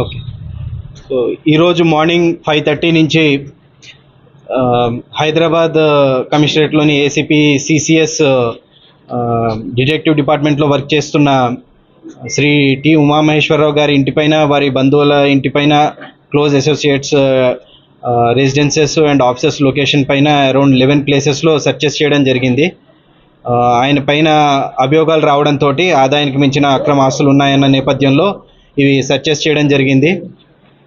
Okay. So ఈరోజు morning 5:30 నుంచి హైదరాబాద్ కమిషనరేట్లోని ఏసీపీ సిసిఎస్ డిటెక్టివ్ డిపార్ట్మెంట్లో వర్క్ చేస్తున్న శ్రీ టి ఉమామహేశ్వరరావు గారి ఇంటిపైన, వారి బంధువుల ఇంటిపైన, close associates residences and offices location పైన అరౌండ్ 11 ప్లేసెస్లో సెర్చెస్ చేయడం జరిగింది. ఆయన పైన అభియోగాలు రావడంతో ఆదాయానికి మించిన అక్రమ ఆస్తులు ఉన్నాయన్న నేపథ్యంలో ఇవి సెర్చెస్ చేయడం జరిగింది.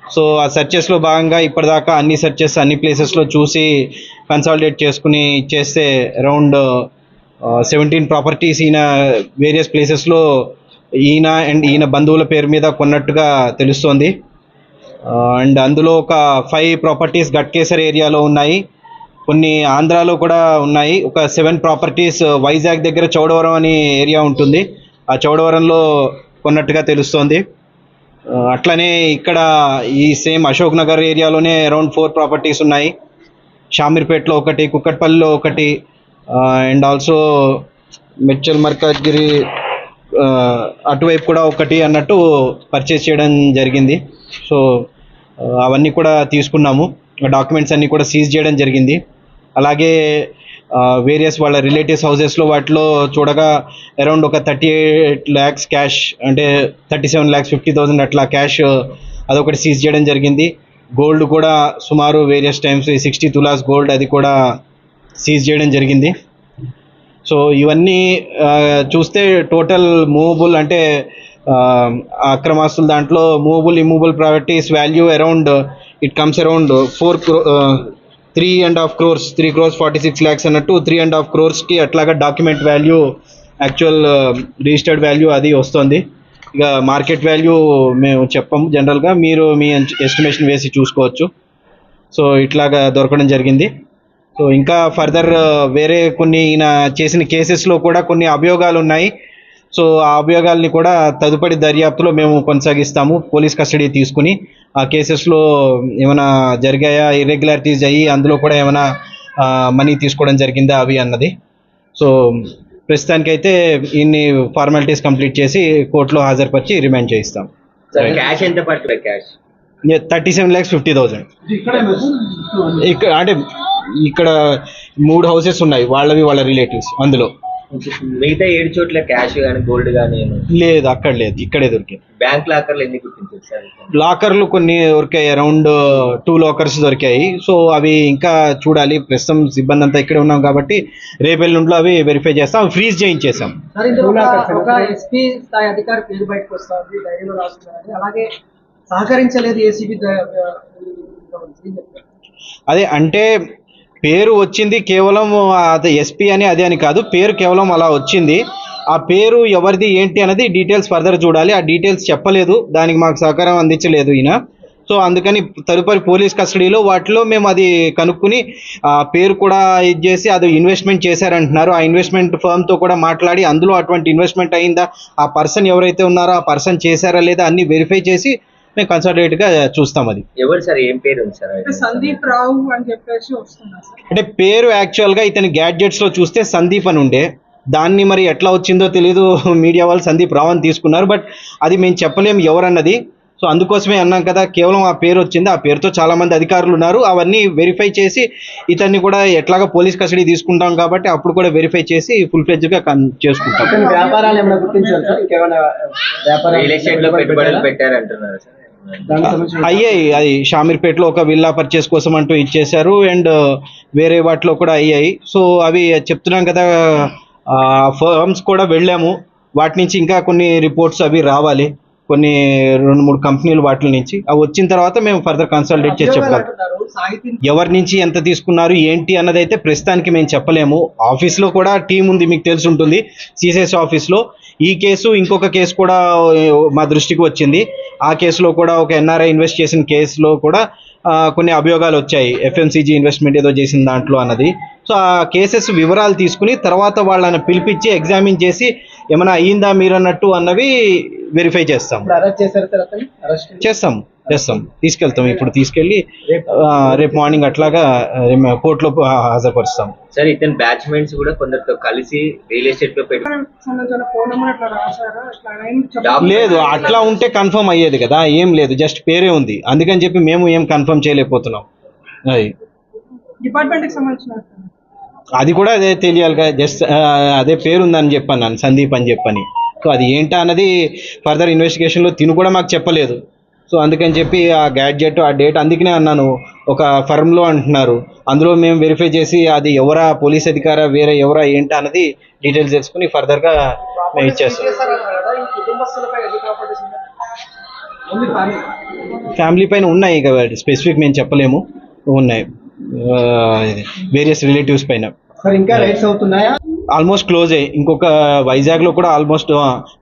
సో ఆ సెర్చెస్లో భాగంగా ఇప్పటిదాకా అన్ని సెర్చెస్ అన్ని ప్లేసెస్లో చూసి కన్సాలిడేట్ చేసుకుని ఇచ్చేస్తే అరౌండ్ 17 ప్రాపర్టీస్ ఈయన వేరియస్ ప్లేసెస్లో ఈయన బంధువుల పేరు మీద కొన్నట్టుగా తెలుస్తోంది. అండ్ అందులో ఒక 5 ప్రాపర్టీస్ గట్కేసర్ ఏరియాలో ఉన్నాయి, కొన్ని ఆంధ్రాలో కూడా ఉన్నాయి. ఒక 7 ప్రాపర్టీస్ వైజాగ్ దగ్గర చౌడవరం అనే ఏరియా ఉంటుంది, ఆ చౌడవరంలో కొన్నట్టుగా తెలుస్తోంది. అట్లనే ఇక్కడ ఈ సేమ్ అశోక్ నగర్ ఏరియాలోనే అరౌండ్ 4 ప్రాపర్టీస్ ఉన్నాయి. షామీర్పేటలో ఒకటి, కుక్కట్పల్లిలో ఒకటి, అండ్ ఆల్సో మెడ్చల్ మర్కాజ్గిరి అటువైపు కూడా ఒకటి అన్నట్టు పర్చేస్ చేయడం జరిగింది. సో అవన్నీ కూడా తీసుకున్నాము, డాక్యుమెంట్స్ అన్నీ కూడా సీజ్ చేయడం జరిగింది. అలాగే వేరియస్ వాళ్ళ రిలేటివ్స్ హౌసెస్లో వాటిలో చూడగా అరౌండ్ ఒక 38 lakhs క్యాష్, అంటే 37,50,000 అట్లా క్యాష్ అదొకటి సీజ్ చేయడం జరిగింది. గోల్డ్ కూడా సుమారు వేరియస్ టైమ్స్ 60 తులాస్ గోల్డ్ అది కూడా సీజ్ చేయడం జరిగింది. సో ఇవన్నీ చూస్తే టోటల్ మూవబుల్ అంటే అక్రమాస్తుల దాంట్లో movable immovable properties value around it comes around 3.5 crores, 3 crores 46 lakhs అన్నట్టు 3.5 crores అట్లాగా document value, actual registered value అది వస్తుంది. ఇక మార్కెట్ వాల్యూ మేము చెప్పము, జనరల్గా మీరు మీ ఎస్టిమేషన్ వేసి చూసుకోవచ్చు. సో ఇట్లాగా దొరకడం జరిగింది. సో ఇంకా ఫర్దర్ వేరే కొన్ని ఈయన చేసిన కేసెస్లో కూడా కొన్ని అభియోగాలు ఉన్నాయి. సో ఆ అభియోగాల్ని కూడా తదుపరి దర్యాప్తులో మేము కొనసాగిస్తాము. పోలీస్ కస్టడీ తీసుకుని ఆ కేసెస్లో ఏమైనా జరిగాయా, ఇర్రెగ్యులారిటీస్ అయ్యి అందులో కూడా ఏమైనా మనీ తీసుకోవడం జరిగిందా అవి అన్నది. సో ప్రస్తుతానికైతే ఇన్ని ఫార్మాలిటీస్ కంప్లీట్ చేసి కోర్టులో హాజరుపరిచి రిమాండ్ చేయిస్తాం. క్యాష్ ఎంత పడుతుంది? క్యాష్ 37,50,000. ఇక్కడ అంటే ఇక్కడ 3 houses ఉన్నాయి, వాళ్ళవి వాళ్ళ రిలేటివ్స్. అందులో మిగతా 7 చోట్ల క్యాష్ కానీ గోల్డ్ కానీ లేదు, అక్కడ లేదు, ఇక్కడే దొరికాయి. బ్యాంక్ లాకర్లు ఎన్ని గుర్తించారు సార్? లాకర్లు కొన్ని దొరికాయి, అరౌండ్ 2 లాకర్స్ దొరికాయి. సో అవి ఇంకా చూడాలి, ప్రస్తుతం సిబ్బంది అంతా ఇక్కడే ఉన్నాం కాబట్టి రేపెల్లుండిలో అవి వెరిఫై చేస్తాం, అవి ఫ్రీజ్ చేయించేసాం. సహకరించలేదు ఏసీబీ. అదే అంటే పేరు వచ్చింది కేవలం అది ఎస్పీ అని అదే అని కాదు, పేరు కేవలం అలా వచ్చింది. ఆ పేరు ఎవరిది ఏంటి అనేది డీటెయిల్స్ ఫర్దర్ చూడాలి. ఆ డీటెయిల్స్ చెప్పలేదు, దానికి మాకు సహకారం అందించలేదు ఈయన. సో అందుకని తదుపరి పోలీస్ కస్టడీలో వాటిలో మేము అది కనుక్కుని ఆ పేరు కూడా ఇది చేసి అది ఇన్వెస్ట్మెంట్ చేశారంటున్నారు. ఆ ఇన్వెస్ట్మెంట్ ఫర్మ్తో కూడా మాట్లాడి అందులో అటువంటి ఇన్వెస్ట్మెంట్ అయిందా, ఆ పర్సన్ ఎవరైతే ఉన్నారో ఆ పర్సన్ చేశారా లేదా అన్ని వెరిఫై చేసి మేము కన్సల్టేట్ గా చూస్తాం. అది ఎవరు సార్, ఏం పేరు ఉంది సార్? సందీప్ రావు అని చెప్పేసి వస్తున్నారు. అంటే పేరు యాక్చువల్ గా ఇతని గ్యాడ్జెట్స్ లో చూస్తే సందీప్ అని ఉండే, దాన్ని మరి ఎట్లా వచ్చిందో తెలీదు, మీడియా వాళ్ళు సందీప్ రావు అని తీసుకున్నారు. బట్ అది మేము చెప్పలేము ఎవరన్నది. సో అందుకోసమే అన్నాం కదా, కేవలం ఆ పేరు వచ్చింది, ఆ పేరుతో చాలా మంది అధికారులు ఉన్నారు, అవన్నీ వెరిఫై చేసి ఇతన్ని కూడా ఎట్లాగా పోలీస్ కస్టడీ తీసుకుంటాం కాబట్టి అప్పుడు కూడా వెరిఫై చేసి ఫుల్ ఫ్లెడ్జ్ గా చేసుకుంటాం. వ్యాపారాలు ఏమైనా గుర్తించారు సార్? ఇంకేమైనా రియల్ ఎస్టేట్ లో పెట్టుబడులు పెట్టారంటున్నారు సార్? అయ్యాయి, అది షామీర్పేటలో ఒక విల్లా పర్చేస్ కోసం అంటూ ఇచ్చేశారు, అండ్ వేరే వాటిలో కూడా అయ్యాయి. సో అవి చెప్తున్నాం కదా, ఫర్మ్స్ కూడా వెళ్ళాము, వాటి నుంచి ఇంకా కొన్ని రిపోర్ట్స్ అవి రావాలి, కొన్ని 2-3 కంపెనీలు వాటి నుంచి. అవి వచ్చిన తర్వాత మేము ఫర్దర్ కన్సల్టేట్ చేసి చెప్పగలం. ఎవరి నుంచి ఎంత తీసుకున్నారు ఏంటి అన్నది అయితే ప్రస్తుతానికి మేము చెప్పలేము. ఆఫీస్లో కూడా టీం ఉంది, మీకు తెలిసి ఉంటుంది, సిసిఎస్ ఆఫీస్లో. ఈ కేసు ఇంకొక కేసు కూడా మా దృష్టికి వచ్చింది. ఆ కేసులో కూడా ఒక ఎన్ఆర్ఐ ఇన్వెస్ట్ చేసిన కేసులో కూడా కొన్ని అభియోగాలు వచ్చాయి, ఎఫ్ఎంసీజీ ఇన్వెస్ట్మెంట్ ఏదో చేసిన దాంట్లో అన్నది. సో ఆ కేసెస్ వివరాలు తీసుకుని తర్వాత వాళ్ళని పిలిపించి ఎగ్జామిన్ చేసి ఏమైనా అయ్యిందా మీరు అన్నట్టు అన్నవి వెరిఫై చేస్తాం. అరెస్ట్ చేశారు సార్? చేస్తాం. చేస్తాం, తీసుకెళ్తాం. ఇప్పుడు తీసుకెళ్ళి రేపు మార్నింగ్ అట్లాగా కోర్టులో హాజరుపరుస్తాం. సార్ ఇతని బ్యాచ్మెంట్స్ కూడా కొందరితో కలిసి రియల్ ఎస్టేట్ లో పెట్టుబడి సంబంధించిన ఫోన్ నెంబర్ అట్లా రాశారా? ఇట్లా ఏం చెప్పలేదు. లేదు, అట్లా ఉంటే కన్ఫర్మ్ అయ్యేది కదా, ఏం లేదు, జస్ట్ పేరే ఉంది. అందుకని చెప్పి మేము ఏం కన్ఫర్మ్ చేయలేకపోతున్నాం. అది డిపార్ట్మెంట్ కి సంబంధించిన అది కూడా అదే తెలియాలి కదా, జస్ట్ అదే పేరు ఉందని చెప్పాను నేను, సందీప్ అని చెప్పని. సో అది ఏంటా అన్నది ఫర్దర్ ఇన్వెస్టిగేషన్లో తిను కూడా మాకు చెప్పలేదు. సో అందుకని చెప్పి ఆ గ్యాడ్జెట్ ఆ డేట్ అందుకనే అన్నాను, ఒక ఫర్మ్లో అంటున్నారు, అందులో మేము వెరిఫై చేసి అది ఎవరా పోలీస్ అధికారా వేరే ఎవరా ఏంటా అన్నది డీటెయిల్స్ తెలుసుకుని ఫర్దర్గా మేము ఇచ్చేస్తాం. కుటుంబస్తులపై ఎదురు ప్రాపర్టీస్ ఫ్యామిలీ పైన ఉన్నాయి ఇక స్పెసిఫిక్ మేము చెప్పలేము, ఉన్నాయి వేరియస్ రిలేటివ్స్ పైన. సార్ ఇంకా రైట్స్ అవుతున్నాయా? ఆల్మోస్ట్ క్లోజ్ అయ్యి ఇంకొక వైజాగ్లో కూడా ఆల్మోస్ట్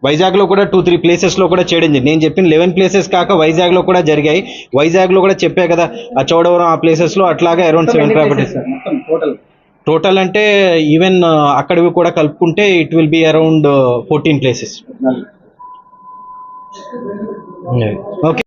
వైజాగ్లో కూడా 2-3 ప్లేసెస్లో కూడా చేయడం జరిగింది. నేను చెప్పిన 11 ప్లేసెస్ కాక వైజాగ్లో కూడా జరిగాయి. వైజాగ్లో కూడా చెప్పా కదా, ఆ చౌడవరం ఆ ప్లేసెస్లో అట్లాగే అరౌండ్ 7 ప్రాపర్టీస్ టోటల్. అంటే ఈవెన్ అక్కడివి కూడా కలుపుకుంటే it will be around 14 places. Okay.